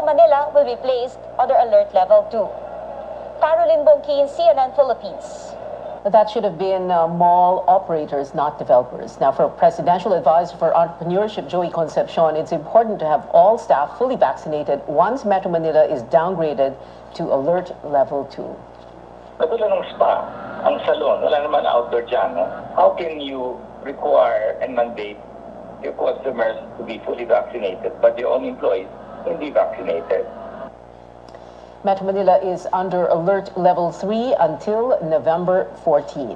Manila will be placed under Alert Level 2. Caroline Bongkin, CNN Philippines. That should have been mall operators, not developers. Now, for Presidential Advisor for Entrepreneurship, Joey Concepcion, it's important to have all staff fully vaccinated once Metro Manila is downgraded to Alert Level 2. Katulad ng spa, ang salon, wala naman outdoor dyan. No? How can you require and mandate your customers to be fully vaccinated, but your own employees hindi vaccinated? Metro Manila is under Alert Level 3 until November 14.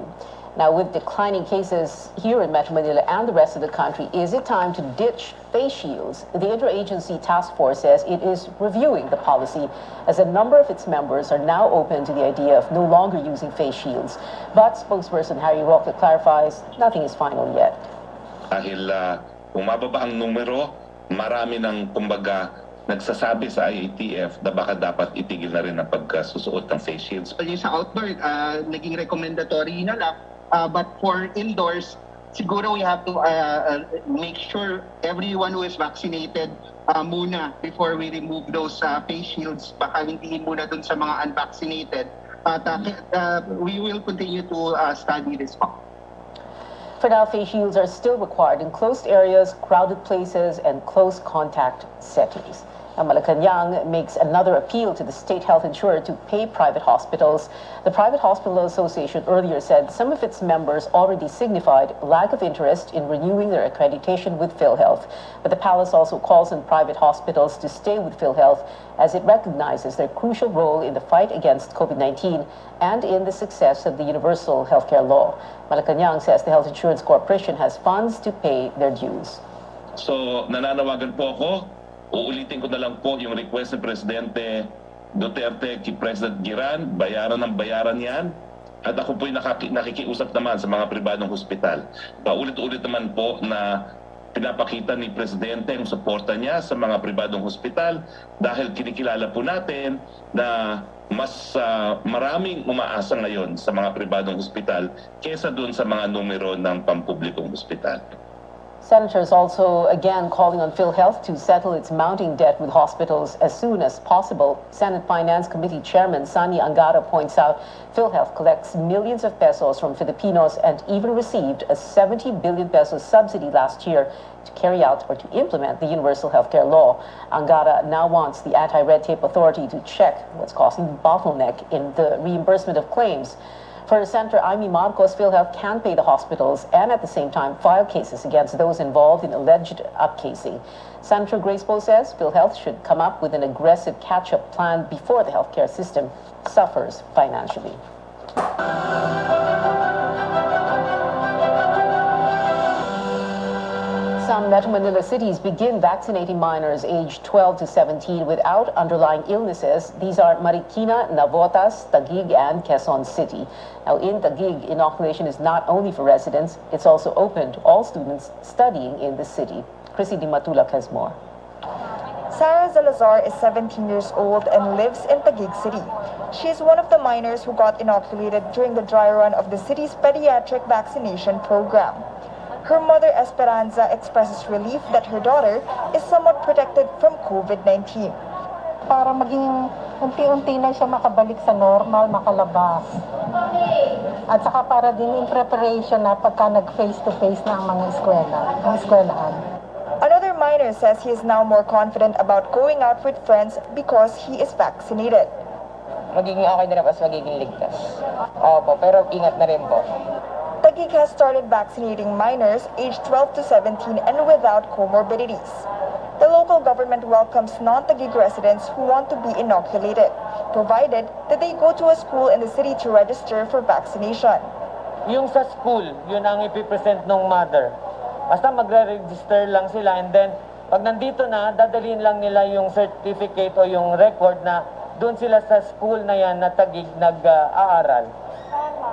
Now, with declining cases here in Metro Manila and the rest of the country, is it time to ditch face shields? The Interagency Task Force says it is reviewing the policy as a number of its members are now open to the idea of no longer using face shields. But spokesperson Harry Roque clarifies nothing is final yet. Dahil bumababa ang numero, marami ng kumbaga nagsasabi sa IATF na baka dapat itigil na rin ang pagkasusuot ng face shields. Sa outdoor, naging recommendatory na lang. But for indoors, siguro we have to make sure everyone who is vaccinated muna before we remove those face shields. Baka hindi muna dun sa mga unvaccinated. But we will continue to study this. For now, face shields are still required in closed areas, crowded places, and close contact settings. Now, Malacanang makes another appeal to the state health insurer to pay private hospitals. The Private Hospital Association earlier said some of its members already signified lack of interest in renewing their accreditation with PhilHealth. But the palace also calls on private hospitals to stay with PhilHealth as it recognizes their crucial role in the fight against COVID-19 and in the success of the universal healthcare law. Malacanang says the Health Insurance Corporation has funds to pay their dues. So, nananawagan po ako. Uulitin ko na lang po yung request ni Presidente Duterte kay President Giran, bayaran ng bayaran yan. At ako po'y nakikiusap naman sa mga pribadong hospital. Paulit-ulit naman po na pinapakita ni Presidente ang suporta niya sa mga pribadong hospital dahil kinikilala po natin na mas maraming umaasa ngayon sa mga pribadong hospital kesa doon sa mga numero ng pampublikong hospital. Senators also again calling on PhilHealth to settle its mounting debt with hospitals as soon as possible. Senate Finance Committee Chairman Sani Angara points out PhilHealth collects millions of pesos from Filipinos and even received a 70 billion peso subsidy last year to carry out or to implement the universal healthcare law. Angara now wants the Anti-Red Tape Authority to check what's causing the bottleneck in the reimbursement of claims. For Senator Amy Marcos, PhilHealth can pay the hospitals and at the same time file cases against those involved in alleged upcasing. Senator Grace Poe says PhilHealth should come up with an aggressive catch-up plan before the healthcare system suffers financially. Some Metro Manila cities begin vaccinating minors aged 12 to 17 without underlying illnesses. These are Marikina, Navotas, Taguig, and Quezon City. Now, in Taguig, inoculation is not only for residents, it's also open to all students studying in the city. Chrissy Di Matulak has more. Sarah Zalazar is 17 years old and lives in Taguig City. She is one of the minors who got inoculated during the dry run of the city's pediatric vaccination program. Her mother, Esperanza, expresses relief that her daughter is somewhat protected from COVID-19. Para maging unti-unti na siya makabalik sa normal, makalabas. At saka para din in preparation na pagka nag-face-to-face na ang mga eskwelahan. Another minor says he is now more confident about going out with friends because he is vaccinated. Magiging okay na rin mas magiging ligtas. Opo, pero ingat na rin po. Taguig has started vaccinating minors aged 12 to 17 and without comorbidities. The local government welcomes non-Taguig residents who want to be inoculated, provided that they go to a school in the city to register for vaccination. Yung sa school, yun ang ipipresent ng mother. Basta magre-register lang sila and then pag nandito na, dadalhin lang nila yung certificate o yung record na doon sila sa school na yan na Taguig nag-aaral.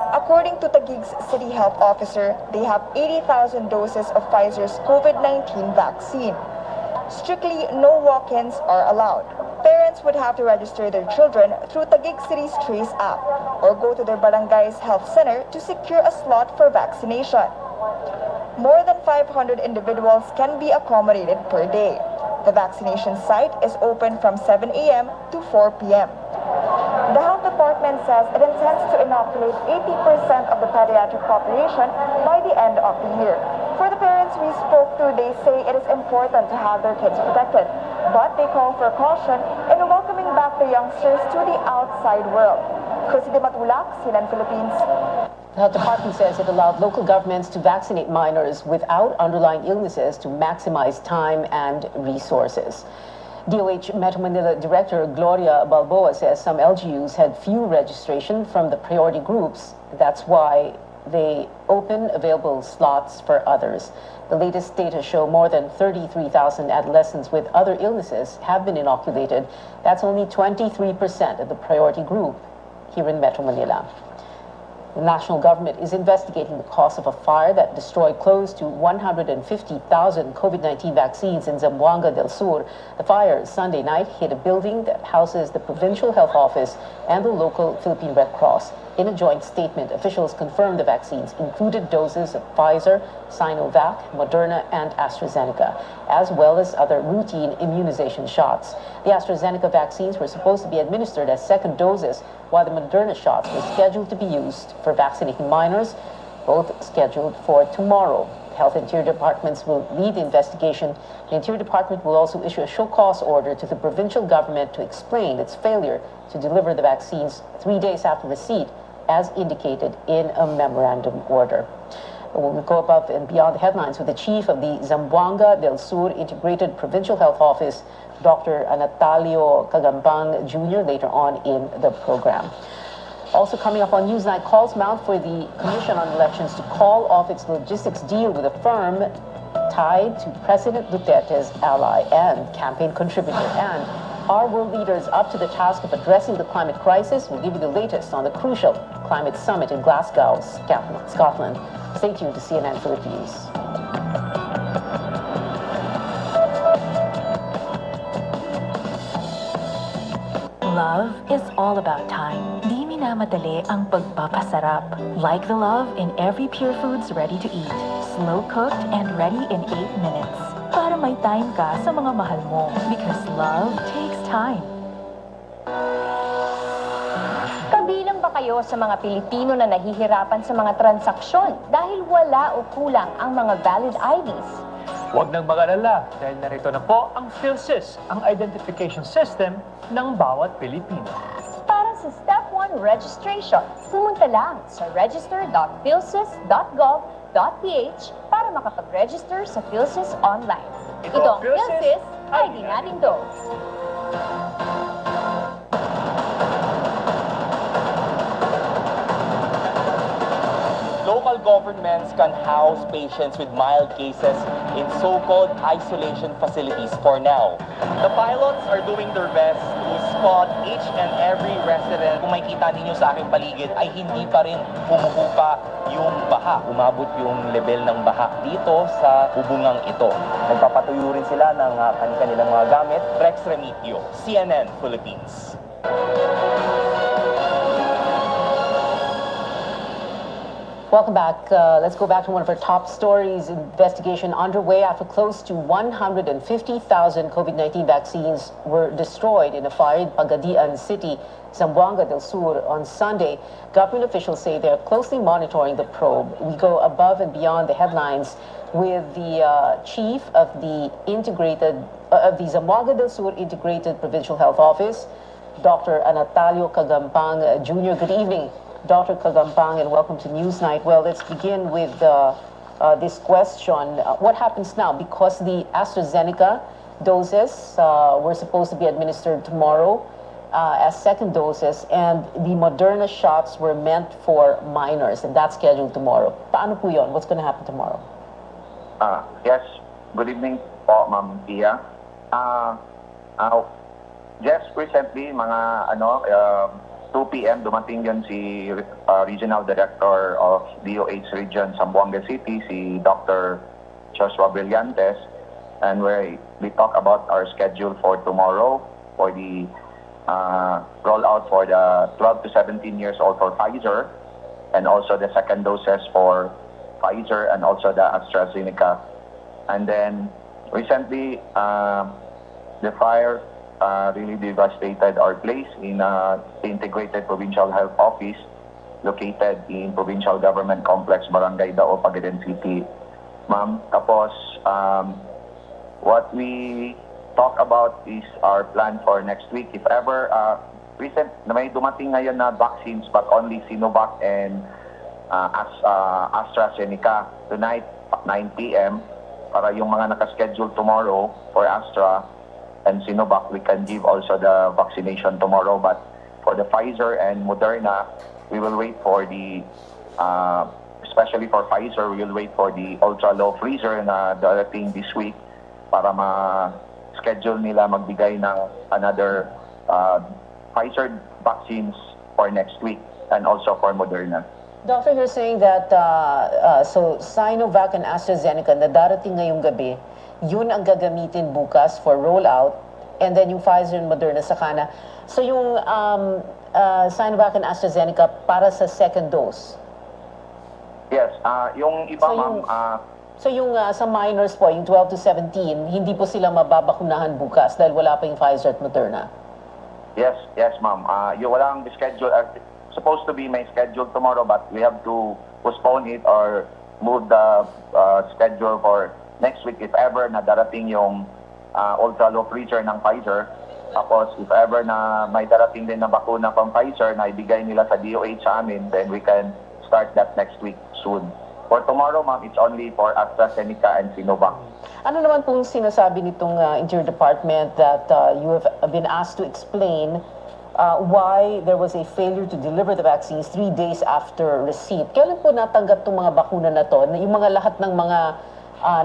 According to Taguig's city health officer, they have 80,000 doses of Pfizer's COVID-19 vaccine. Strictly, no walk-ins are allowed. Parents would have to register their children through Taguig City's Trace app or go to their barangay's health center to secure a slot for vaccination. More than 500 individuals can be accommodated per day. The vaccination site is open from 7 a.m. to 4 p.m. The health department says it intends to inoculate 80% of the pediatric population by the end of the year. For the parents we spoke to, they say it is important to have their kids protected, but they call for caution in welcoming back the youngsters to the outside world. Chrissy de Matulak, CNN Philippines. The health department says it allowed local governments to vaccinate minors without underlying illnesses to maximize time and resources. DOH Metro Manila Director Gloria Balboa says some LGUs had few registration from the priority groups. That's why they open available slots for others. The latest data show more than 33,000 adolescents with other illnesses have been inoculated. That's only 23% of the priority group here in Metro Manila. The national government is investigating the cause of a fire that destroyed close to 150,000 COVID-19 vaccines in Zamboanga del Sur. The fire Sunday night hit a building that houses the Provincial Health Office and the local Philippine Red Cross. In a joint statement, officials confirmed the vaccines included doses of Pfizer, Sinovac, Moderna, and AstraZeneca, as well as other routine immunization shots. The AstraZeneca vaccines were supposed to be administered as second doses, while the Moderna shots were scheduled to be used for vaccinating minors, both scheduled for tomorrow. Health and Interior Departments will lead the investigation. The Interior Department will also issue a show-cause order to the provincial government to explain its failure to deliver the vaccines 3 days after receipt, as indicated in a memorandum order. We'll go above and beyond the headlines with the chief of the Zamboanga del Sur Integrated Provincial Health Office, Dr. Natalio Cagambang Jr., later on in the program. Also coming up on Newsnight, calls mount for the Commission on Elections to call off its logistics deal with a firm tied to President Duterte's ally and campaign contributor. And are world leaders up to the task of addressing the climate crisis? We'll give you the latest on the crucial climate summit in Glasgow, Scotland. Stay tuned to CNN Philippines. Love is all about time. Di minamadali ang pagpapasarap. Like the love in every Pure Foods ready to eat. Slow cooked and ready in 8 minutes. Para may time ka sa mga mahal mo. Because love takes time. Kabilang ba kayo sa mga Pilipino na nahihirapan sa mga transaksyon dahil wala o kulang ang mga valid IDs? Huwag nang mag-alala dahil narito na po ang PhilSys, ang identification system ng bawat Pilipino. Para sa Step 1 registration, pumunta lang sa register.philsys.gov.ph para makapag-register sa PhilSys online. Ito ang PhilSys, ID natin to. Local governments can house patients with mild cases in so-called isolation facilities for now. The pilots are doing their best to spot each and every resident. Kung makikita ninyo sa aking paligid ay hindi pa rin humuhupa yung baha. Umabot yung level ng baha dito sa bubungang ito. Nagpapatuyo rin sila ng kanilang mga gamit. Rex Remitio, CNN Philippines. Welcome back. Let's go back to one of our top stories. Investigation underway after close to 150,000 COVID-19 vaccines were destroyed in a fire in Pagadian City, Zamboanga del Sur on Sunday. Government officials say they're closely monitoring the probe. We go above and beyond the headlines with the chief of the Zamboanga del Sur Integrated Provincial Health Office, Dr. Natalio Cagambang Jr. Good evening, Dr. Cagambang, and welcome to Newsnight. Well, let's begin with this question. What happens now? Because the AstraZeneca doses were supposed to be administered tomorrow as second doses, and the Moderna shots were meant for minors, and that's scheduled tomorrow. Paano po yun? What's going to happen tomorrow? Yes, good evening po, Ma'am Pia. Just recently, mga 2 p.m. dumating yun si Regional Director of DOH Region Zamboanga City, si Dr. Joshua Brillantes, and we talk about our schedule for tomorrow for the rollout for the 12 to 17 years old for Pfizer, and also the second doses for Pfizer and also the AstraZeneca. And then recently, the fire really devastated our place in the Integrated Provincial Health Office located in Provincial Government Complex, Barangay Dao, Pagadian City, ma'am. Tapos, what we talk about is our plan for next week. If ever, recent na may dumating ngayon na vaccines but only Sinovac and AstraZeneca tonight, 9 p.m. Para yung mga nakaschedule tomorrow for Astra and Sinovac, we can give also the vaccination tomorrow. But for the Pfizer and Moderna, we will wait for the, especially for Pfizer, we will wait for the ultra-low freezer na darating this week para ma-schedule nila magbigay ng another Pfizer vaccines for next week and also for Moderna. Doctor, you're saying that so Sinovac and AstraZeneca na darating ngayong gabi, yun ang gagamitin bukas for rollout, and then yung Pfizer and Moderna sa kana. So yung Sinovac and AstraZeneca para sa second dose? Yes, yung iba So ma'am, So yung sa minors po, yung 12 to 17, hindi po sila mababakunahan bukas dahil wala pa yung Pfizer at Moderna? yes ma'am. Yung walang schedule, supposed to be may schedule tomorrow but we have to postpone it or move the schedule for next week if ever na darating yung ultra-low freezer ng Pfizer. Tapos if ever na may darating din na bakuna pang Pfizer na ibigay nila sa DOH sa amin, then we can start that next week soon. For tomorrow, ma'am, it's only for AstraZeneca and Sinovac. Ano naman pong sinasabi nitong Interior Department that you have been asked to explain why there was a failure to deliver the vaccines 3 days after receipt? Kailan po natanggap itong mga bakuna na to, yung mga lahat ng mga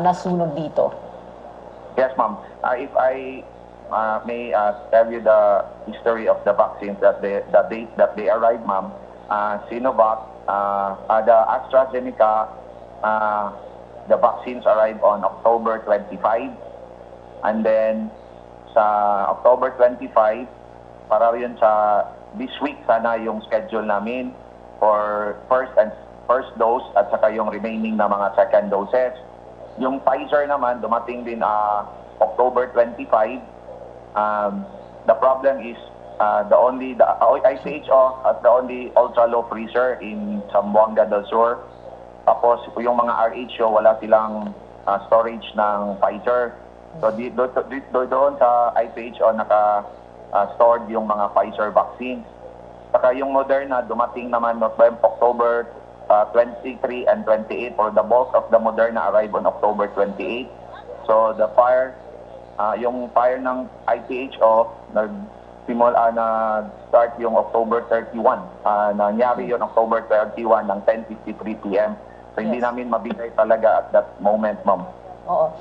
nasunog dito? Yes, ma'am. If I may tell you the history of the vaccines that the date that they arrived, ma'am, Sinovac, the AstraZeneca, the vaccines arrived on October 25, and then sa October 25, para yun sa this week sana yung schedule namin for first dose at saka yung remaining na mga second doses. Yung Pfizer naman dumating din October 25. The problem is the ICHO has the only ultra-low freezer in Zamboanga del Sur. Tapos yung mga RHO wala silang storage ng Pfizer. So doon sa ICHO stored yung mga Pfizer vaccines. Saka yung Moderna dumating naman October 23 and 28, or the bulk of the Moderna arrived on October 28. So the yung fire ng ICHO nagsimula na start yung October 31. Nangyari yung October 31 ng 10:53 p.m. So hindi namin mabigay talaga at that moment, ma'am. Oo.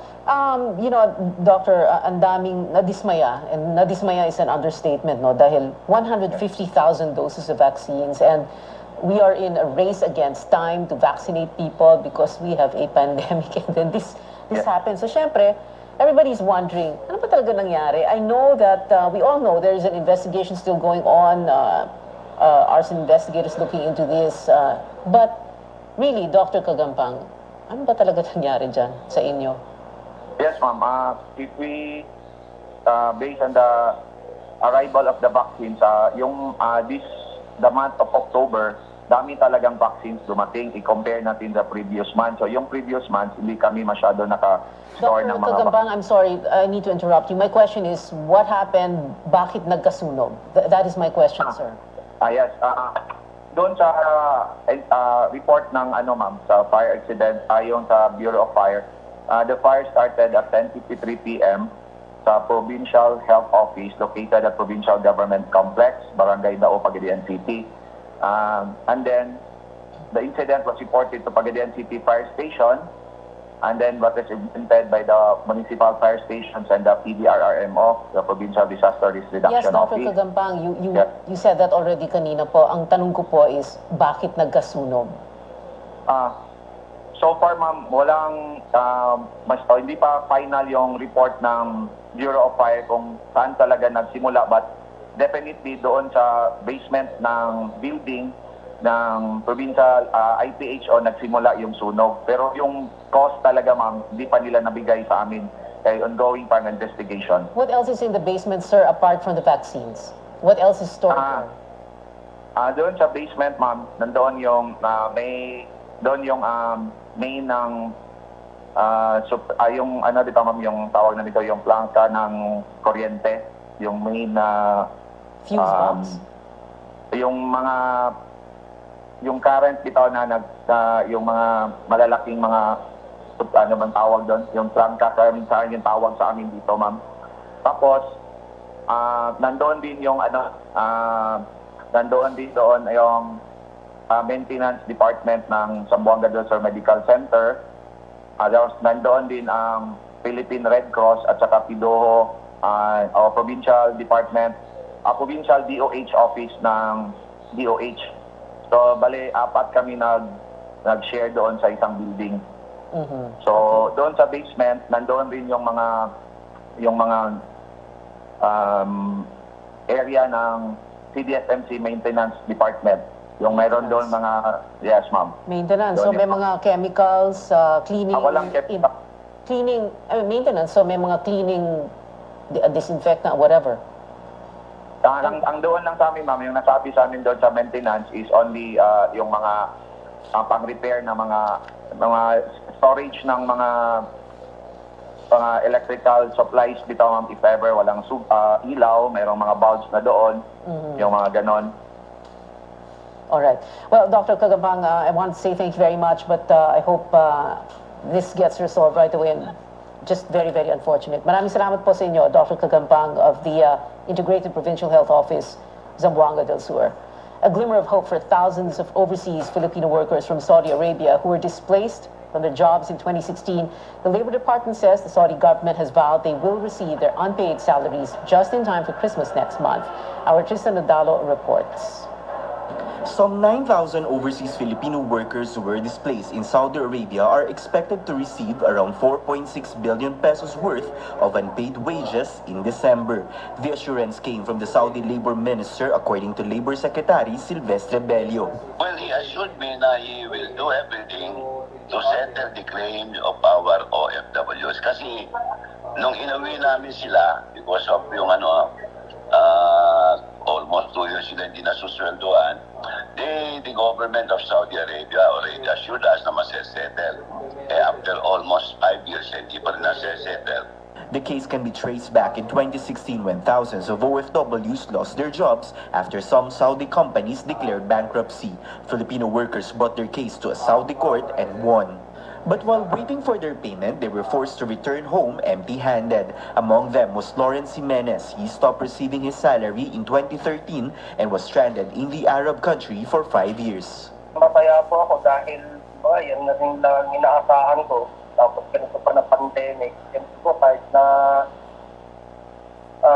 You know, Doctor, ang daming nadismaya, and nadismaya is an understatement, no? Dahil 150,000 doses of vaccines, and we are in a race against time to vaccinate people because we have a pandemic, and then this happens. So, syempre, everybody's wondering, ano ba talaga nangyari? I know that we all know there is an investigation still going on. Our investigators looking into this. But really, Dr. Kagampang, ano ba talaga nangyari dyan sa inyo? Yes, ma'am. If we, based on the arrival of the vaccines, the month of October, dami talagang vaccines dumating. I-compare natin the previous month. So yung previous month, hindi kami masyado naka-store ng mga Kagampang, I'm sorry, I need to interrupt you. My question is, what happened? Bakit nagkasunog? That is my question, sir. Yes. Doon sa report ng ma'am, sa fire accident, ayon sa Bureau of Fire, the fire started at 10:53 p.m. sa Provincial Health Office located at Provincial Government Complex, Barangay Dao, Pagadian City. And then, the incident was reported to Pagadian City Fire Station, and then was implemented by the municipal fire stations and the PDRRMO, the Provincial Disaster Risk Reduction Yes, Dr. Office. Kagampang, you said that already kanina po. Ang tanong ko po is, bakit nagkasunog? So far, ma'am, walang, hindi pa final yung report ng Bureau of Fire kung saan talaga nagsimula, but definitely doon sa basement ng building ng provincial IPHO nagsimula yung sunog. Pero yung cause talaga, ma'am, hindi pa nila nabigay sa amin ongoing pang investigation. What else is in the basement, sir, apart from the vaccines? What else is stored there? Doon sa basement, ma'am, nandoon yung main ng yung ano dito, ma'am, yung tawag na dito, yung plangka ng kuryente, yung main na fuse box. Yung current dito na yung mga malalaking mga ano bang tawag doon, yung plangka sa yung tawag sa amin dito, ma'am. Tapos nandoon din yung nandoon din doon yung maintenance department ng Zamboanga del Sur Medical Center. Nandoon din ang Philippine Red Cross at saka PIDOHO, provincial department, provincial DOH office ng DOH. So, bali, 4 kami nag-share doon sa isang building. So, doon sa basement, nandoon rin yung mga area ng CDSMC Maintenance Department. Yung meron doon mga, yes, ma'am. Maintenance. So, may mga chemicals, cleaning. Walang chemical. Cleaning, maintenance. So, may mga cleaning, disinfectant, whatever. Ang doon lang sa amin, ma'am, yung nasabi sa amin doon sa maintenance is only yung mga pang-repair na mga storage ng mga electrical supplies dito, ma'am, if ever walang ilaw, mayroong mga bulbs na doon, yung mga ganon. All right. Well, Dr. Kagabang, I want to say thank you very much, but I hope this gets resolved right away, and just very, very unfortunate. Maraming salamat po sa inyo, Dr. Kagabang of the Integrated Provincial Health Office, Zamboanga del Sur. A glimmer of hope for thousands of overseas Filipino workers from Saudi Arabia who were displaced from their jobs in 2016. The Labor Department says the Saudi government has vowed they will receive their unpaid salaries just in time for Christmas next month. Our Tristan Nadalo reports. Some 9,000 overseas Filipino workers who were displaced in Saudi Arabia are expected to receive around 4.6 billion pesos worth of unpaid wages in December. The assurance came from the Saudi Labor Minister, according to Labor Secretary Silvestre Bello. Well, he assured me that he will do everything to settle the claim of our OFWs. Kasi nung inuwi namin sila, because of yung almost 2 years sila hindi nasusweldoan, the government of Saudi Arabia already assured us na masesettle. After almost 5 years, hindi pa rin nasesettle. The case can be traced back in 2016 when thousands of OFWs lost their jobs after some Saudi companies declared bankruptcy. Filipino workers brought their case to a Saudi court and won. But while waiting for their payment, they were forced to return home empty-handed. Among them was Lawrence Jimenez. He stopped receiving his salary in 2013 and was stranded in the Arab country for 5 years. Masaya po ako dahil yan na rin lang inaasahan ko. Tapos ganito pa na pandemic. Yan po kahit na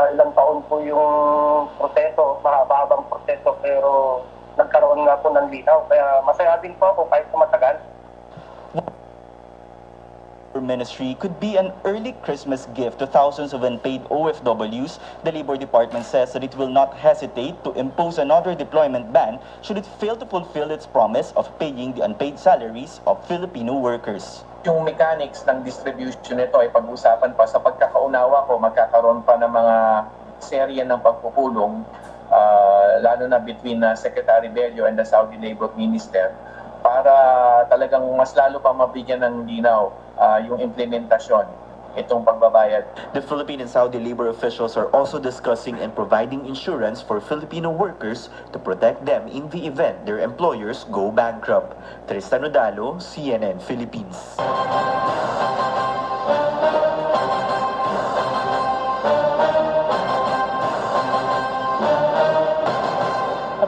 ilang taon po yung proseso, mahaba-habang proseso, pero nagkaroon nga po ng linaw. Kaya masaya din po ako kahit matagal. Ministry could be an early Christmas gift to thousands of unpaid OFWs. The Labor Department says that it will not hesitate to impose another deployment ban should it fail to fulfill its promise of paying the unpaid salaries of Filipino workers. Yung mechanics ng distribution nito ay pag-usapan pa. Sa pagkakaunawa ko, magkakaroon pa ng mga serye ng pagpupulong, lalo na between Secretary Bello and the Saudi Labor Minister, para talagang mas lalo pa mabigyan ng linaw yung implementasyon itong pagbabayad. The Philippine and Saudi labor officials are also discussing and providing insurance for Filipino workers to protect them in the event their employers go bankrupt. Tristan Odalo, CNN Philippines.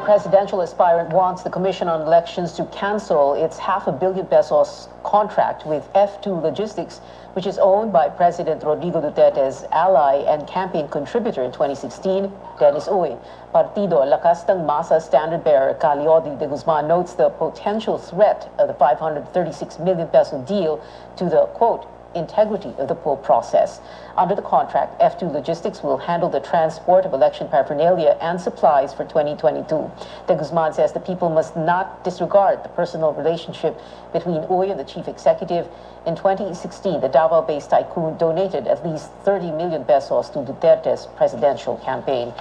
Presidential aspirant wants the Commission on Elections to cancel its $500 million pesos contract with F2 Logistics, which is owned by President Rodrigo Duterte's ally and campaign contributor in 2016, Dennis Uy. Partido Lakas ng Masa standard-bearer Caliodi de Guzman notes the potential threat of the 536 million peso deal to the, quote, integrity of the poll process. Under the contract, F2 Logistics will handle the transport of election paraphernalia and supplies for 2022. De Guzman says the people must not disregard the personal relationship between Uy and the chief executive. In 2016, the Davao-based tycoon donated at least 30 million pesos to Duterte's presidential campaign.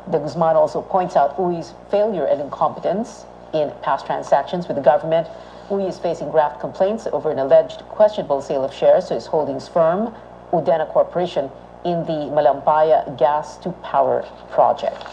De Guzman also points out Uy's failure and incompetence in past transactions with the government. Uy is facing graft complaints over an alleged questionable sale of shares to his holdings firm, Udena Corporation, in the Malampaya gas-to-power project.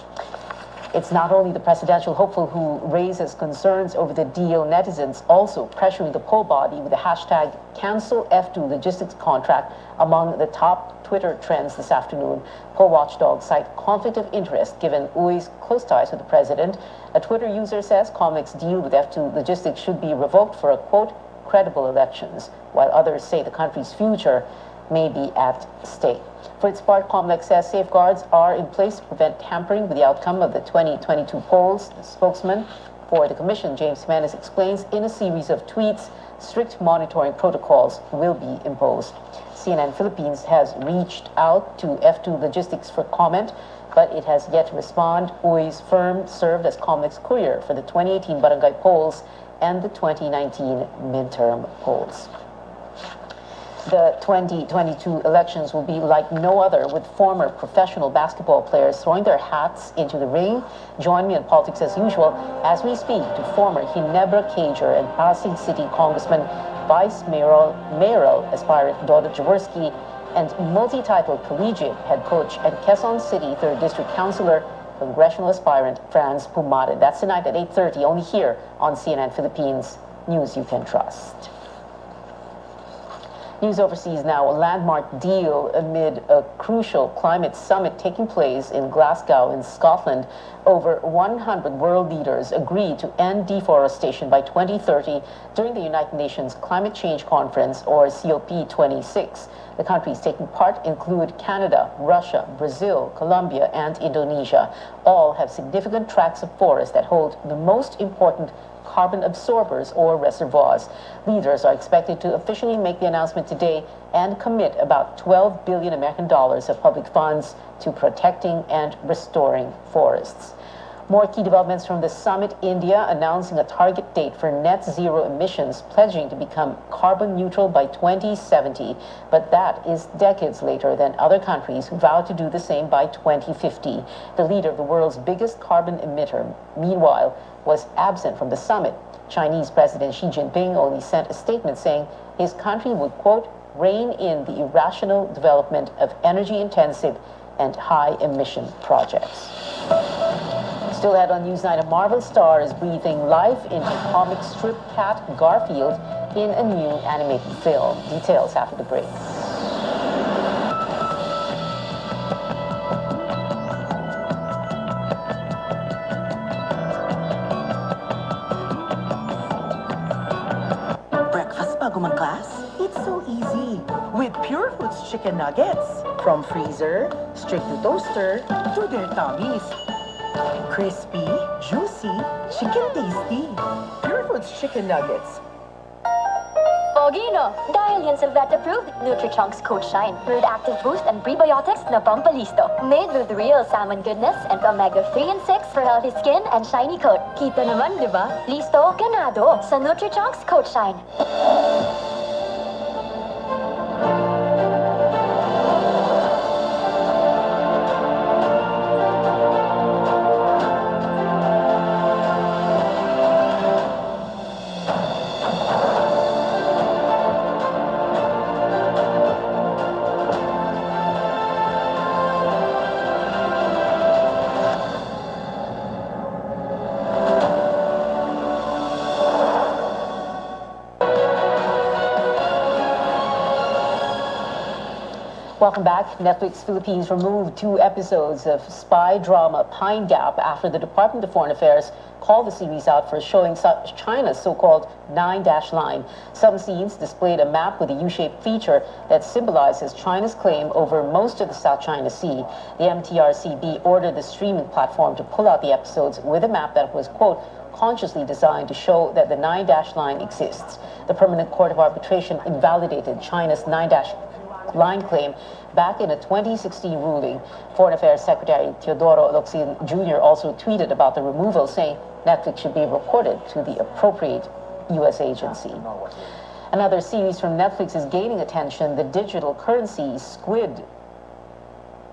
It's not only the presidential hopeful who raises concerns over the deal, netizens also pressuring the poll body with the hashtag cancel F2 logistics contract among the top Twitter trends this afternoon. Poll watchdogs cite conflict of interest given Uy's close ties with the president. A Twitter user says Comlec's deal with F2 logistics should be revoked for a, quote, credible elections, while others say the country's future may be at stake. For its part, Comlec says safeguards are in place to prevent tampering with the outcome of the 2022 polls. The spokesman for the commission, James Jimenez, explains in a series of tweets strict monitoring protocols will be imposed. CNN Philippines has reached out to F2 Logistics for comment, but it has yet to respond. Uy's firm served as Comlec's courier for the 2018 barangay polls and the 2019 midterm polls. The 2022 elections will be like no other, with former professional basketball players throwing their hats into the ring. Join me in politics as usual as we speak to former Ginebra Cager and Pasig City Congressman Vice Mayoral aspirant Dodo Jaworski and multi-titled collegiate head coach and Quezon City 3rd District Councilor, congressional aspirant Franz Pumade. That's tonight at 8:30, only here on CNN Philippines, news you can trust. News overseas now. A landmark deal amid a crucial climate summit taking place in Glasgow in Scotland. Over 100 world leaders agreed to end deforestation by 2030 during the United Nations Climate Change Conference, or COP26. The countries taking part include Canada, Russia, Brazil, Colombia, and Indonesia. All have significant tracts of forest that hold the most important carbon absorbers or reservoirs. Leaders are expected to officially make the announcement today and commit about $12 billion American dollars of public funds to protecting and restoring forests. More key developments from the summit. India announcing a target date for net zero emissions, pledging to become carbon neutral by 2070. But that is decades later than other countries who vowed to do the same by 2050. The leader of the world's biggest carbon emitter, meanwhile, was absent from the summit. Chinese President Xi Jinping only sent a statement saying his country would, quote, rein in the irrational development of energy-intensive and high-emission projects. Still ahead on Newsnight, a Marvel star is breathing life into comic strip cat Garfield in a new animated film. Details after the break. Breakfast bago mag-class? It's so easy. With Pure Foods chicken nuggets. From freezer, straight to toaster, to their tummies. Crispy, juicy, chicken tasty. Pure Foods chicken nuggets. Pogino, dahil yan sa vet-approved Nutri-Chunks Coach Shine. With active boost and prebiotics na pampalisto. Made with real salmon goodness and omega-3 and 6 for healthy skin and shiny coat. Kita naman, di ba? Listo, ganado sa Nutri-Chunks Coach Shine. Welcome back. Netflix Philippines removed 2 episodes of spy drama Pine Gap after the Department of Foreign Affairs called the series out for showing China's so-called 9-line. Some scenes displayed a map with a U-shaped feature that symbolizes China's claim over most of the South China Sea. The MTRCB ordered the streaming platform to pull out the episodes with a map that was, quote, consciously designed to show that the 9-line exists. The Permanent Court of Arbitration invalidated China's 9-line claim back in a 2016 ruling. Foreign Affairs Secretary Teodoro Locsin Jr. also tweeted about the removal, saying Netflix should be reported to the appropriate U.S. agency. Another series from Netflix is gaining attention. The digital currency Squid,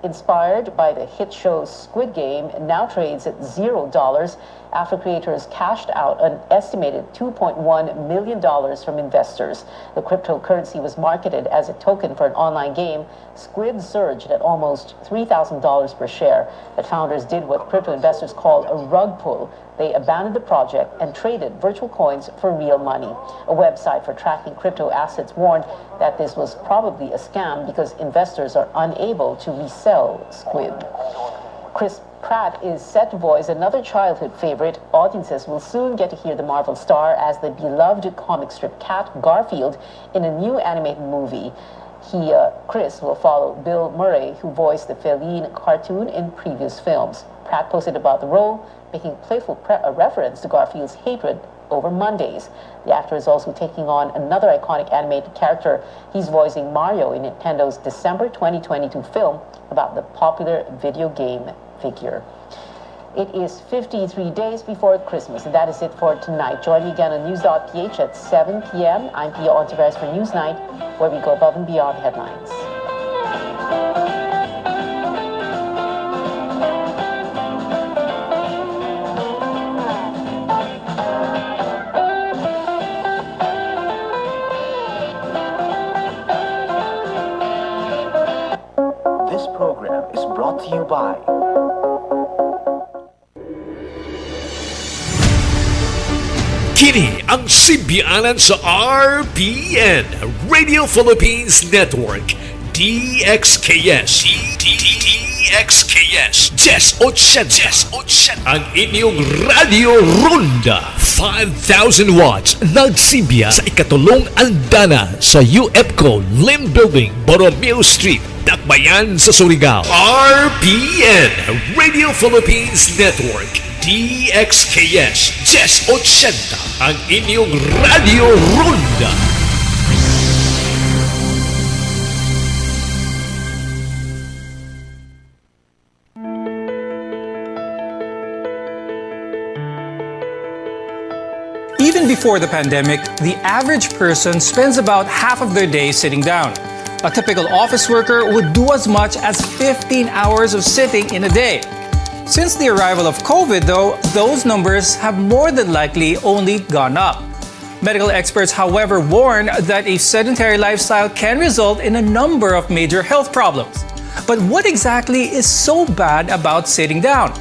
inspired by the hit show Squid Game, now trades at $0 after creators cashed out an estimated $2.1 million from investors. The cryptocurrency was marketed as a token for an online game. Squid surged at almost $3,000 per share, but founders did what crypto investors call a rug pull. They abandoned the project and traded virtual coins for real money. A website for tracking crypto assets warned that this was probably a scam because investors are unable to resell Squid. Chris Pratt is set to voice another childhood favorite. Audiences will soon get to hear the Marvel star as the beloved comic strip cat Garfield in a new animated movie. Chris will follow Bill Murray, who voiced the feline cartoon in previous films. Pratt posted about the role, making playful reference to Garfield's hatred over Mondays. The actor is also taking on another iconic animated character. He's voicing Mario in Nintendo's December 2022 film about the popular video game figure. It is 53 days before Christmas, and that is it for tonight. Join me again on News.ph at 7 p.m. I'm Pia Ontiveros for Newsnight, where we go above and beyond headlines. This program is brought to you by Kini ang simbianan sa RPN, Radio Philippines Network, DXKS. DXKS, 1080. Ang inyong Radio Ronda, 5,000 watts, nagsimbiya sa ikatulong andana sa UFCO Lim Building, Borromeo Street, Dakbayan sa Surigao. RPN, Radio Philippines Network, DXKS 1080, ang inyong Radio Ronda. Even before the pandemic, the average person spends about half of their day sitting down. A typical office worker would do as much as 15 hours of sitting in a day. Since the arrival of COVID, though, those numbers have more than likely only gone up. Medical experts, however, warn that a sedentary lifestyle can result in a number of major health problems. But what exactly is so bad about sitting down?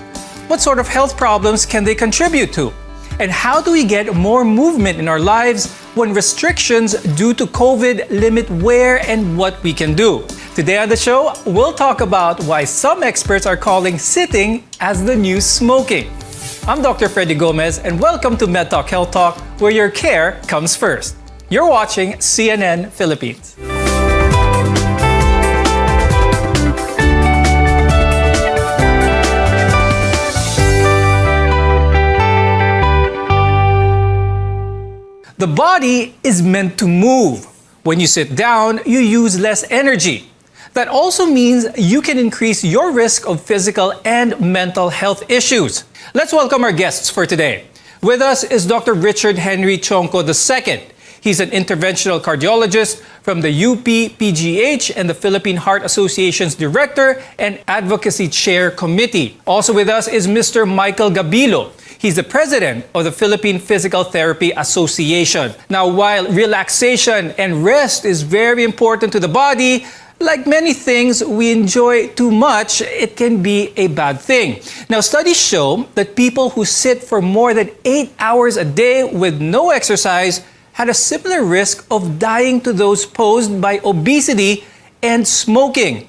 What sort of health problems can they contribute to? And how do we get more movement in our lives when restrictions due to COVID limit where and what we can do? Today on the show, we'll talk about why some experts are calling sitting as the new smoking. I'm Dr. Freddy Gomez, and welcome to MedTalk Health Talk, where your care comes first. You're watching CNN Philippines. The body is meant to move. When you sit down, you use less energy. That also means you can increase your risk of physical and mental health issues. Let's welcome our guests for today. With us is Dr. Richard Henry Chonco II. He's an interventional cardiologist from the UP-PGH and the Philippine Heart Association's Director and Advocacy Chair Committee. Also with us is Mr. Michael Gabilo. He's the president of the Philippine Physical Therapy Association. Now, while relaxation and rest is very important to the body, like many things we enjoy too much, it can be a bad thing. Now, studies show that people who sit for more than 8 hours a day with no exercise had a similar risk of dying to those posed by obesity and smoking.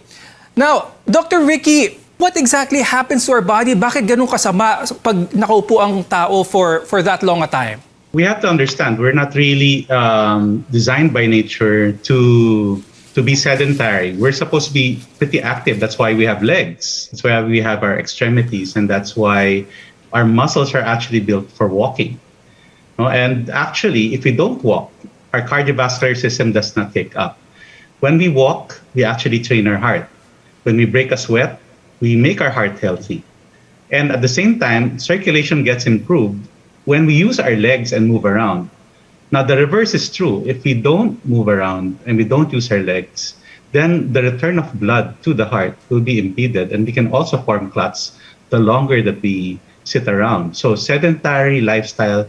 Now, Dr. Ricky, what exactly happens to our body? Bakit ganun kasama pag nakaupo ang tao for that long a time? We have to understand we're not really designed by nature to be sedentary. We're supposed to be pretty active. That's why we have legs. That's why we have our extremities, and that's why our muscles are actually built for walking. And actually, if we don't walk, our cardiovascular system does not take up. When we walk, we actually train our heart. When we break a sweat, we make our heart healthy. And at the same time, circulation gets improved when we use our legs and move around. Now, the reverse is true. If we don't move around and we don't use our legs, then the return of blood to the heart will be impeded, and we can also form clots the longer that we sit around. So sedentary lifestyle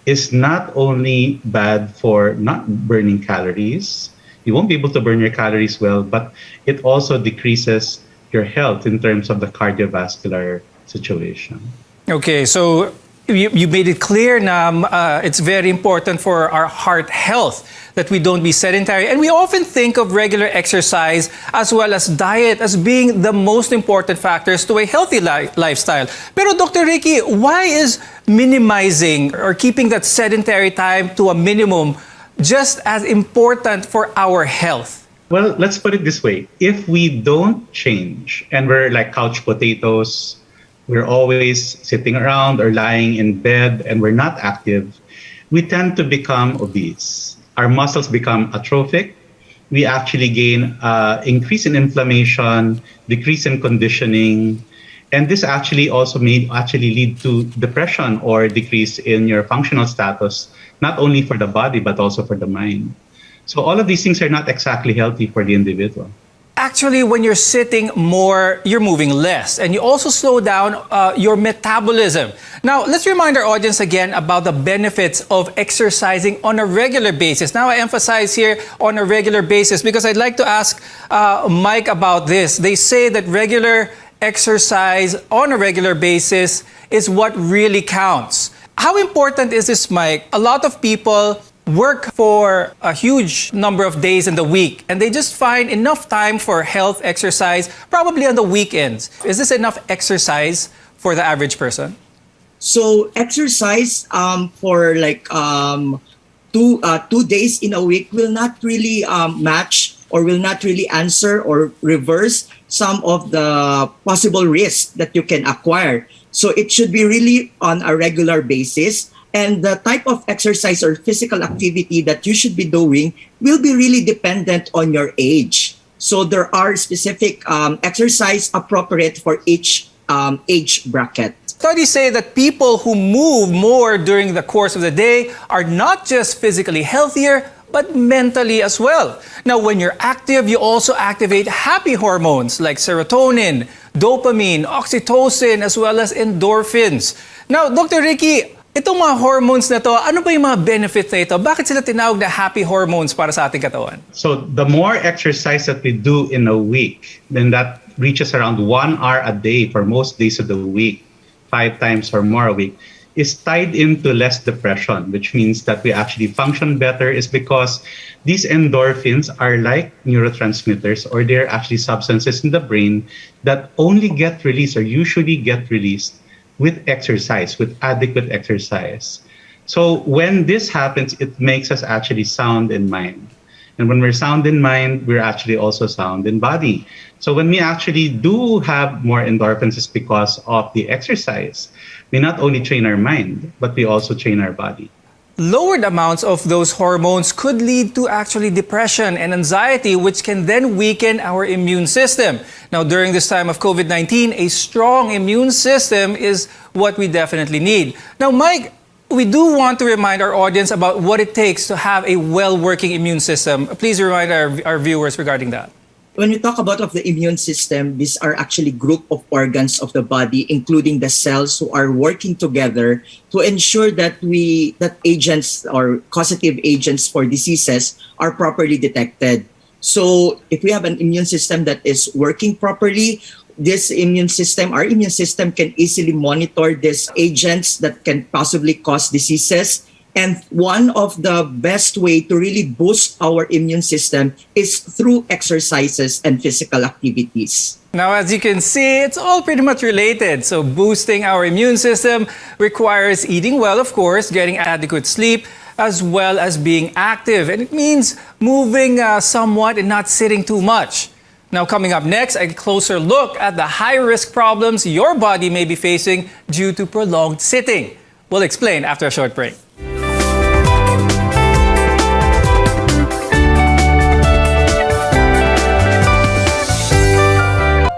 is not only bad for not burning calories, you won't be able to burn your calories well, but it also decreases your health in terms of the cardiovascular situation. Okay, so you made it clear na it's very important for our heart health that we don't be sedentary. And we often think of regular exercise as well as diet as being the most important factors to a healthy lifestyle. Pero Dr. Ricky, why is minimizing or keeping that sedentary time to a minimum just as important for our health? Well, let's put it this way. If we don't change and we're like couch potatoes, we're always sitting around or lying in bed and we're not active, we tend to become obese. Our muscles become atrophic. We actually gain increase in inflammation, decrease in conditioning, and this actually also may actually lead to depression or decrease in your functional status, not only for the body but also for the mind. So all of these things are not exactly healthy for the individual. Actually, when you're sitting more, you're moving less, and you also slow down your metabolism. Now, let's remind our audience again about the benefits of exercising on a regular basis. Now, I emphasize here on a regular basis because I'd like to ask Mike about this. They say that regular exercise on a regular basis is what really counts. How important is this, Mike? A lot of people work for a huge number of days in the week, and they just find enough time for health exercise, probably on the weekends. Is this enough exercise for the average person? So exercise for like 2 days in a week will not really match or will not really answer or reverse some of the possible risks that you can acquire. So it should be really on a regular basis. And the type of exercise or physical activity that you should be doing will be really dependent on your age. So there are specific exercise appropriate for each age bracket. Studies say that people who move more during the course of the day are not just physically healthier, but mentally as well. Now, when you're active, you also activate happy hormones like serotonin, dopamine, oxytocin, as well as endorphins. Now, Dr. Ricky, itong mga hormones na to, ano ba yung mga benefits na ito? Bakit sila tinawag na happy hormones para sa ating katawan? So the more exercise that we do in a week, then that reaches around 1 hour a day for most days of the week, 5 times or more a week, is tied into less depression, which means that we actually function better, is because these endorphins are like neurotransmitters, or they're actually substances in the brain that only get released or usually get released with exercise, with adequate exercise. So when this happens, it makes us actually sound in mind. And when we're sound in mind, we're actually also sound in body. So when we actually do have more endorphins, it's because of the exercise. We not only train our mind, but we also train our body. Lowered amounts of those hormones could lead to actually depression and anxiety, which can then weaken our immune system. Now, during this time of COVID-19, a strong immune system is what we definitely need. Now, Mike, we do want to remind our audience about what it takes to have a well-working immune system. Please remind our viewers regarding that. When we talk about of the immune system, these are actually group of organs of the body, including the cells who are working together to ensure that agents or causative agents for diseases are properly detected. So if we have an immune system that is working properly, our immune system can easily monitor these agents that can possibly cause diseases. And one of the best way to really boost our immune system is through exercises and physical activities. Now, as you can see, it's all pretty much related. So boosting our immune system requires eating well, of course, getting adequate sleep, as well as being active. And it means moving somewhat and not sitting too much. Now, coming up next, a closer look at the high-risk problems your body may be facing due to prolonged sitting. We'll explain after a short break.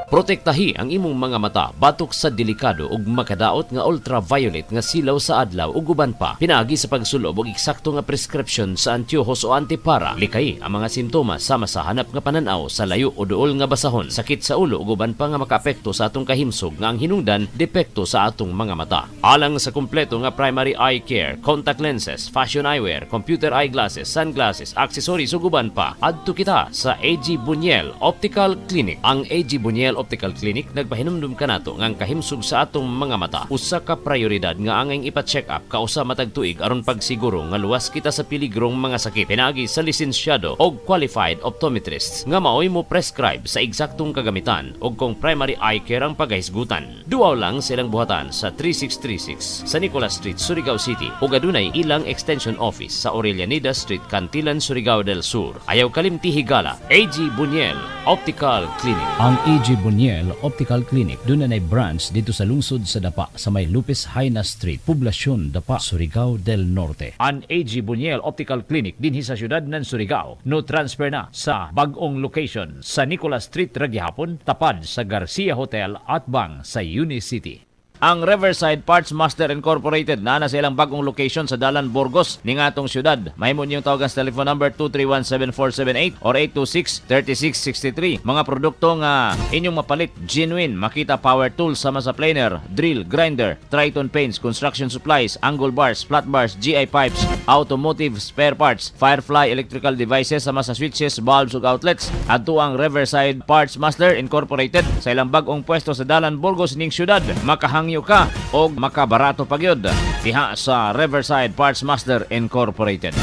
Protektahi ang imong mga mata batok sa delikado ug makadaot nga ultraviolet nga silaw sa adlaw ug uban pa. Pinaagi sa pagsulob og eksakto nga prescription sa antiyohos o antipara. Likay ang mga simptomas sama sa hanap nga pananaw sa layo o duol nga basahon, sakit sa ulo ug uban pa nga makaapekto sa atong kahimsog nga ang hinungdan depekto sa atong mga mata. Alang sa kumpleto nga primary eye care, contact lenses, fashion eyewear, computer eyeglasses, sunglasses, accessories ug uban pa, adto kita sa AG Buñuel Optical Clinic. Ang AG Buñuel Optical Clinic nagpahinumdum kanato nga ang kahimsog sa atong mga mata usa ka prioridad nga angay ipa-check up kausa matag tuig aron pagsiguro nga luwas kita sa piligrong mga sakit. Pinaagi sa lisensyado o qualified optometrists nga maoy mo prescribe sa eksaktong kagamitan o kung primary eye care ang paghisgutan. Duaw lang silang buhatan sa 3636 sa Nicolas Street, Surigao City ug adunay ilang extension office sa Aurelianida Street, Cantilan, Surigao del Sur. Ayaw kalimti higala, AG Buñuel Optical Clinic. Ang AG Buñuel Optical Clinic doon na branch dito sa lungsod sa Dapa sa may Lupis Haina Street, Poblasyon Dapa, Surigao del Norte. Ang AG Buñuel Optical Clinic dinhi sa syudad ng Surigao no transfer na sa bag-ong location sa Nicolas Street Ragyahapon, tapad sa Garcia Hotel at bang sa Unicity. Ang Riverside Parts Master Incorporated na sa ilang bagong location sa Dalan, Burgos ning atong syudad. Mahimo niyong tawagan sa telephone number 231-7478 or 826-3663. Mga produkto nga inyong mapalit, genuine, Makita Power Tools sama sa planer, drill, grinder, Triton paints, construction supplies, angle bars, flat bars, GI pipes, automotive spare parts, Firefly electrical devices sama sa switches, bulbs ug outlets. Adto ang Riverside Parts Master Incorporated sa ilang bagong pwesto sa Dalan, Burgos ning syudad. Makahangyo ka o makabarato pagyod diha sa Riverside Parts Master Incorporated.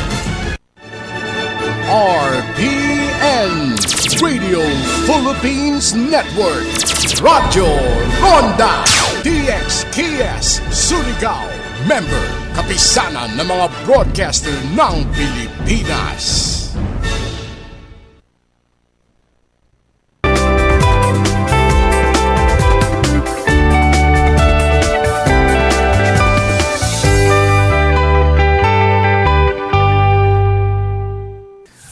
RPN Radio Philippines Network, Radyo Ronda DXKS Surigao, member kapisanan ng mga broadcaster ng Pilipinas.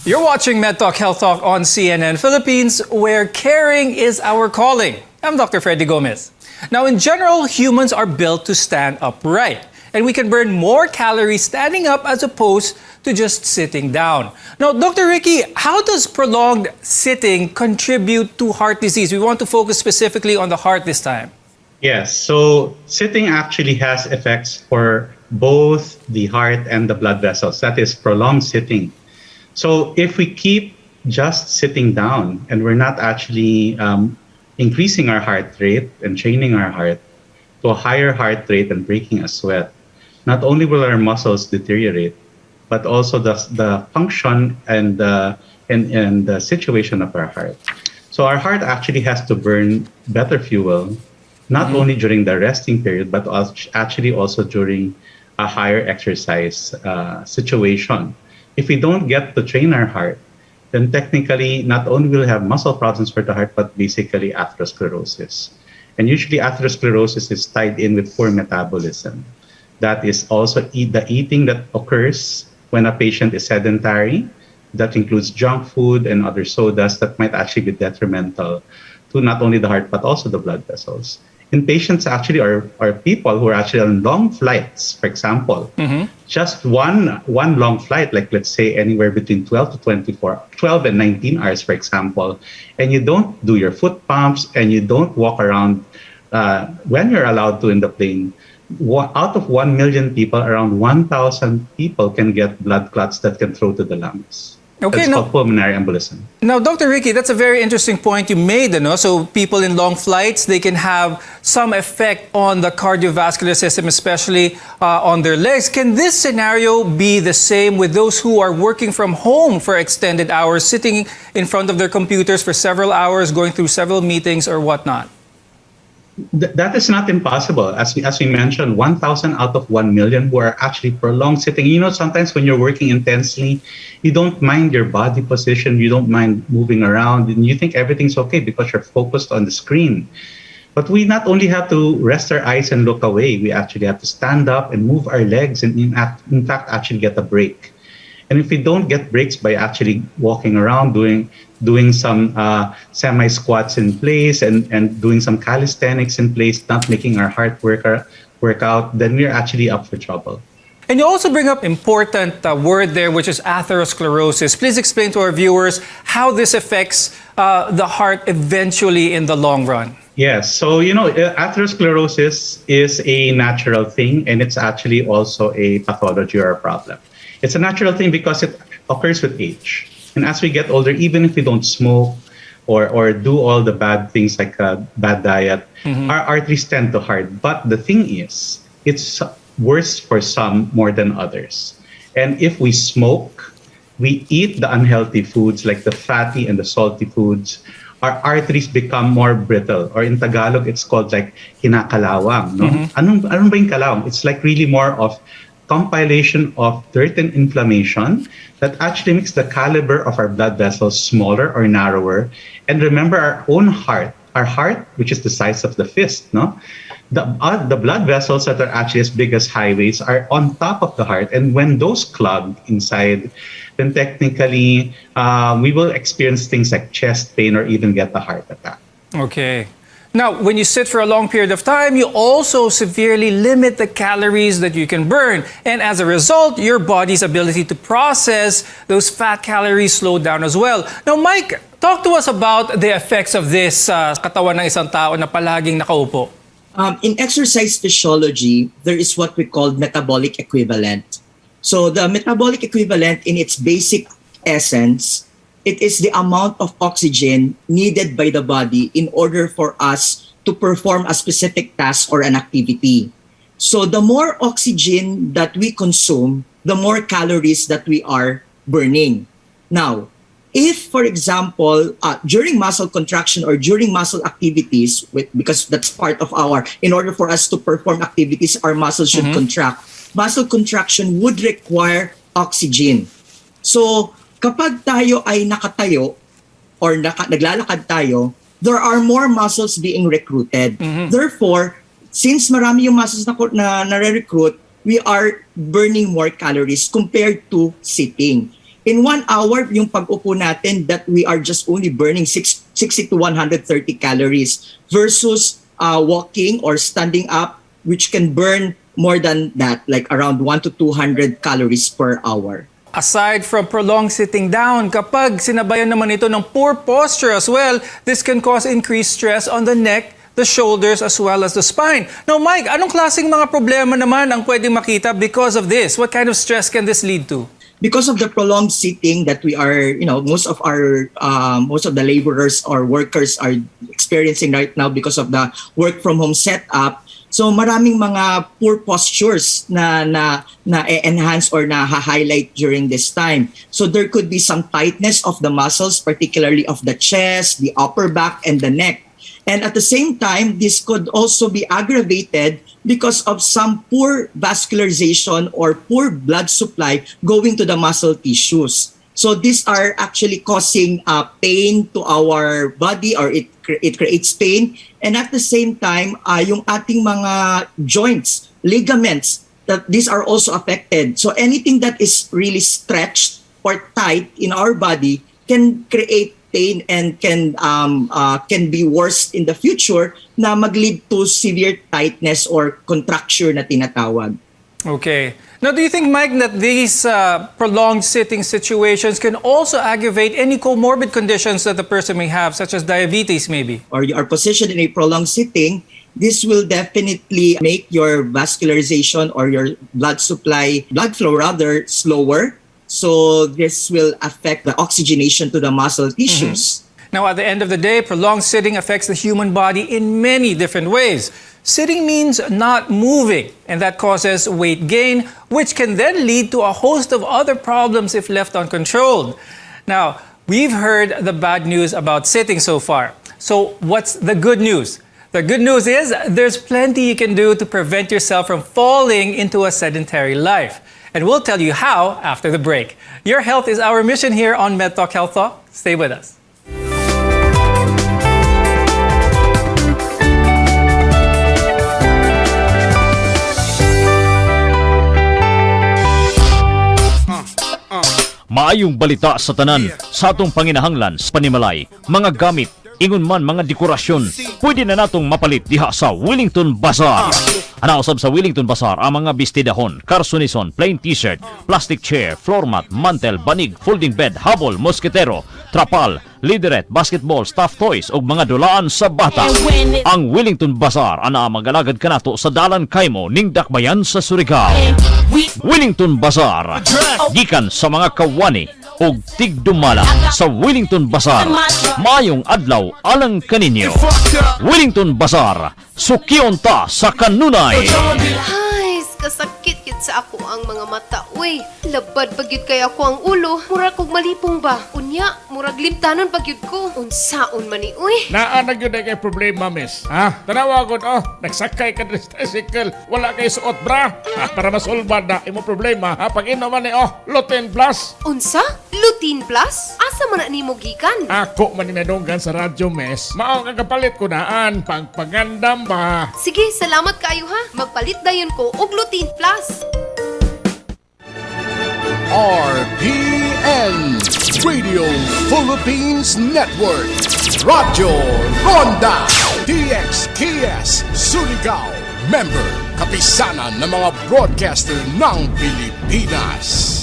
You're watching MedTalk Health Talk on CNN Philippines, where caring is our calling. I'm Dr. Freddy Gomez. Now, in general, humans are built to stand upright, and we can burn more calories standing up as opposed to just sitting down. Now, Dr. Ricky, how does prolonged sitting contribute to heart disease? We want to focus specifically on the heart this time. Yes, so sitting actually has effects for both the heart and the blood vessels. That is prolonged sitting. So if we keep just sitting down and we're not actually increasing our heart rate and training our heart to a higher heart rate and breaking a sweat, not only will our muscles deteriorate, but also the function and the situation of our heart. So our heart actually has to burn better fuel, not only during the resting period, but actually also during a higher exercise situation. If we don't get to train our heart, then technically not only will we have muscle problems for the heart, but basically atherosclerosis. And usually atherosclerosis is tied in with poor metabolism. That is also the eating that occurs when a patient is sedentary. That includes junk food and other sodas that might actually be detrimental to not only the heart, but also the blood vessels. In patients actually are people who are actually on long flights, for example. Just one long flight, like let's say anywhere between 12 and 19 hours, for example, and you don't do your foot pumps and you don't walk around when you're allowed to in the plane, out of 1 million people, around 1,000 people can get blood clots that can throw to the lungs. Okay, That's called pulmonary embolism. Now, Dr. Ricky, that's a very interesting point you made. No? So people in long flights, they can have some effect on the cardiovascular system, especially on their legs. Can this scenario be the same with those who are working from home for extended hours, sitting in front of their computers for several hours, going through several meetings or whatnot? That is not impossible. As we mentioned, 1,000 out of 1 million who are actually prolonged sitting. You know, sometimes when you're working intensely, you don't mind your body position, you don't mind moving around, and you think everything's okay because you're focused on the screen. But we not only have to rest our eyes and look away, we actually have to stand up and move our legs and in fact actually get a break. And if we don't get breaks by actually walking around, doing some semi-squats in place and doing some calisthenics in place, not making our heart work out, then we're actually up for trouble. And you also bring up important word there, which is atherosclerosis. Please explain to our viewers how this affects the heart eventually in the long run. Yes, so you know, atherosclerosis is a natural thing, and it's actually also a pathology or a problem. It's a natural thing because it occurs with age. And as we get older, even if we don't smoke or do all the bad things like a bad diet, our arteries tend to harden. But the thing is, it's worse for some more than others. And if we smoke, we eat the unhealthy foods like the fatty and the salty foods, our arteries become more brittle. Or in Tagalog, it's called like kinakalawang. No? Anong ba yung kalawang? It's like really more of compilation of dirt and inflammation that actually makes the caliber of our blood vessels smaller or narrower. And remember our own heart, which is the size of the fist, no? The blood vessels that are actually as big as highways are on top of the heart. And when those clog inside, then technically we will experience things like chest pain or even get a heart attack. Okay. Now, when you sit for a long period of time, you also severely limit the calories that you can burn. And as a result, your body's ability to process those fat calories slow down as well. Now, Mike, talk to us about the effects of this katawan ng isang tao na palaging nakaupo. In exercise physiology, there is what we call metabolic equivalent. So the metabolic equivalent in its basic essence, it is the amount of oxygen needed by the body in order for us to perform a specific task or an activity. So the more oxygen that we consume, the more calories that we are burning. Now, if, for example, during muscle contraction or during muscle activities, because that's part of in order for us to perform activities, our muscles should contract. Muscle contraction would require oxygen. So, kapag tayo ay nakatayo or naglalakad tayo, there are more muscles being recruited. Therefore, since marami yung muscles na nare-recruit, we are burning more calories compared to sitting. In 1 hour, yung pag-upo natin, that we are just only burning 60 to 130 calories versus walking or standing up, which can burn more than that, like around 1 to 200 calories per hour. Aside from prolonged sitting down, kapag sinabayan naman ito ng poor posture as well, this can cause increased stress on the neck, the shoulders, as well as the spine. Now, Mike, anong klaseng mga problema naman ang pwedeng makita because of this? What kind of stress can this lead to? Because of the prolonged sitting that we are, most of the laborers or workers are experiencing right now because of the work from home setup. So maraming mga poor postures na enhance or na highlight during this time. So there could be some tightness of the muscles, particularly of the chest, the upper back, and the neck. And at the same time, this could also be aggravated because of some poor vascularization or poor blood supply going to the muscle tissues. So these are actually causing pain to our body, or it creates pain. And at the same time, yung ating mga joints, ligaments, that these are also affected. So anything that is really stretched or tight in our body can create pain and can be worse in the future na mag-lead to severe tightness or contracture na tinatawag. Okay. Now, do you think, Mike, that these prolonged sitting situations can also aggravate any comorbid conditions that the person may have, such as diabetes maybe? Or you are positioned in a prolonged sitting, this will definitely make your vascularization or your blood flow rather slower. So this will affect the oxygenation to the muscle tissues. Now, at the end of the day, prolonged sitting affects the human body in many different ways. Sitting means not moving, and that causes weight gain, which can then lead to a host of other problems if left uncontrolled. Now, we've heard the bad news about sitting so far. So what's the good news? The good news is there's plenty you can do to prevent yourself from falling into a sedentary life. And we'll tell you how after the break. Your health is our mission here on MedTalk Health Talk. Stay with us. Maayong balita sa tanan sa atong panginahanglan sa panimalay, mga gamit, ingon man mga dekorasyon, pwede na natong mapalit diha sa Wellington Bazaar. Anausab sa Wellington Bazaar ang mga bestidahon, karsunison, plain t-shirt, plastic chair, floor mat, mantel, banig, folding bed, habol, mosketero, trapal, liderette, basketball, stuffed toys ug mga dulaan sa bata. Ang Wellington Bazaar ana magalagad kanato sa dalan Kaymo ning Dakbayan sa Surigao. Wellington Bazaar, gikan sa mga kawani ug tigdumala sa Wellington Bazaar. Mayong adlaw alang kaninyo. Wellington Bazaar, sukyon ta sa kanunay. Ay, kasakit kit sa ako ang mga mata. Uy, labad pagyud kay ako ang ulo. Murag kog malipong ba? Unya, murag limtanon pagyud ko. Unsaon man ni uy? Naa na gyud kay problema, miss. Ha? Tanawa gud nagsakay ka sa tricycle, wala kay suot bra. Para masolba na imo problema. Pag inom man ni Lutein Plus. Unsa? Lutein Plus? Asa man nimo gikan? Ako man ninadunggan sa radyo, miss. Mao ang kapalit ko naan pangpangandam ba. Sige, salamat kaayo ha. Magpalit dayon ko og Lutein Plus. RPN Radio Philippines Network, Radyo Ronda DXKS Surigao, member kapisanan ng mga broadcaster ng Pilipinas.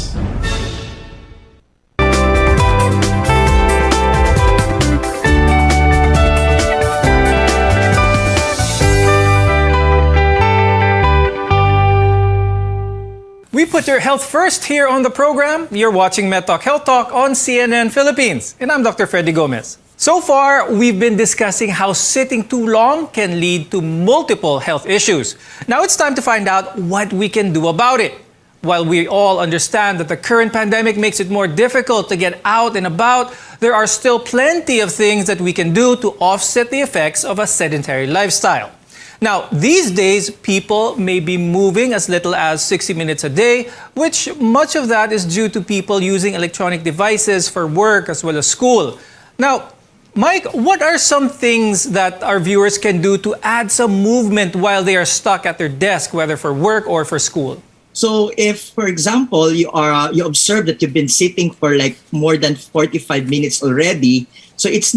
We put your health first here on the program. You're watching MedTalk Health Talk on CNN Philippines. And I'm Dr. Freddy Gomez. So far, we've been discussing how sitting too long can lead to multiple health issues. Now it's time to find out what we can do about it. While we all understand that the current pandemic makes it more difficult to get out and about, there are still plenty of things that we can do to offset the effects of a sedentary lifestyle. Now, these days, people may be moving as little as 60 minutes a day, which much of that is due to people using electronic devices for work as well as school. Now, Mike, what are some things that our viewers can do to add some movement while they are stuck at their desk, whether for work or for school? So if, for example, you observe that you've been sitting for like more than 45 minutes already, so it's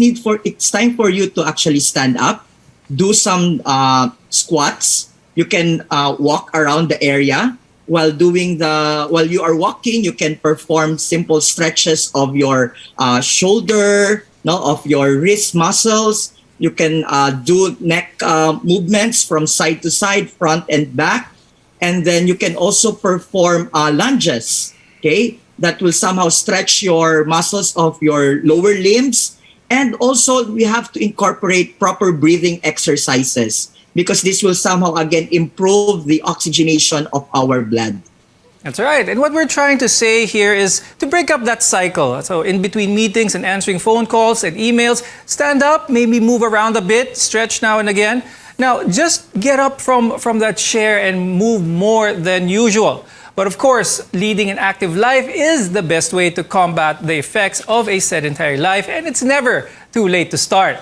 time for you to actually stand up, do some squats. You can walk around the area. While you are walking, you can perform simple stretches of your shoulder, of your wrist muscles. You can do neck movements from side to side, front and back. And then you can also perform lunges, okay? That will somehow stretch your muscles of your lower limbs. And also, we have to incorporate proper breathing exercises because this will somehow, again, improve the oxygenation of our blood. That's right. And what we're trying to say here is to break up that cycle. So in between meetings and answering phone calls and emails, stand up, maybe move around a bit, stretch now and again. Now, just get up from that chair and move more than usual. But of course, leading an active life is the best way to combat the effects of a sedentary life, and it's never too late to start.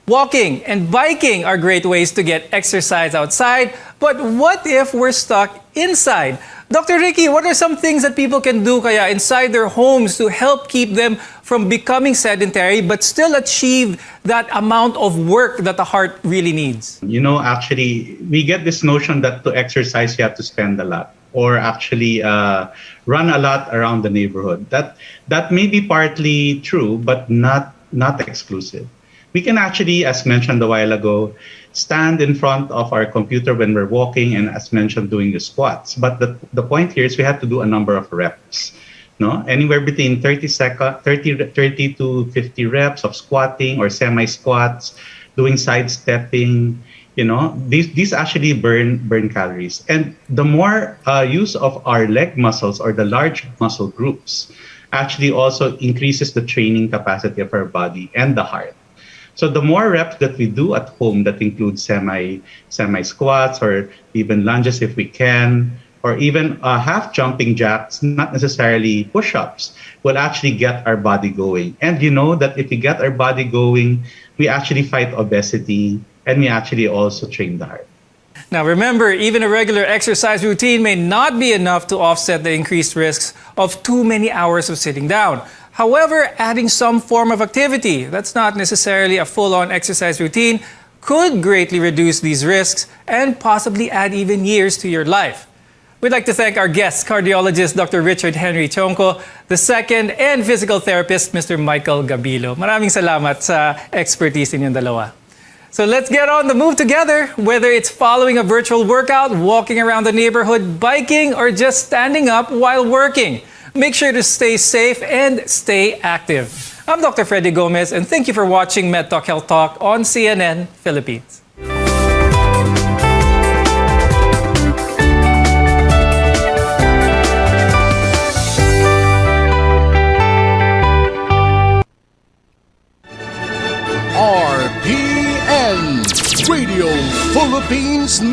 Walking and biking are great ways to get exercise outside, but what if we're stuck inside? Dr. Ricky, what are some things that people can do kaya inside their homes to help keep them from becoming sedentary but still achieve that amount of work that the heart really needs? You know, actually, we get this notion that to exercise you have to spend a lot, or actually run a lot around the neighborhood. That may be partly true, but not exclusive. We can actually, as mentioned a while ago, stand in front of our computer when we're walking and, as mentioned, doing the squats. But the point here is we have to do a number of reps no? Anywhere between 30 to 50 reps of squatting or semi-squats, doing sidestepping. These actually burn calories. And the more use of our leg muscles or the large muscle groups actually also increases the training capacity of our body and the heart. So the more reps that we do at home that include semi squats or even lunges if we can, or even half jumping jacks, not necessarily push-ups, will actually get our body going. And you know that if we get our body going, we actually fight obesity and we actually also train the heart. Now remember, even a regular exercise routine may not be enough to offset the increased risks of too many hours of sitting down. However, adding some form of activity that's not necessarily a full-on exercise routine could greatly reduce these risks and possibly add even years to your life. We'd like to thank our guest, cardiologist Dr. Richard Henry Chonco II, and physical therapist Mr. Michael Gabilo. Maraming salamat sa expertise ninyong dalawa. So let's get on the move together, whether it's following a virtual workout, walking around the neighborhood, biking, or just standing up while working. Make sure to stay safe and stay active. I'm Dr. Freddy Gomez, and thank you for watching MedTalk Health Talk on CNN Philippines. RPN Radio Philippines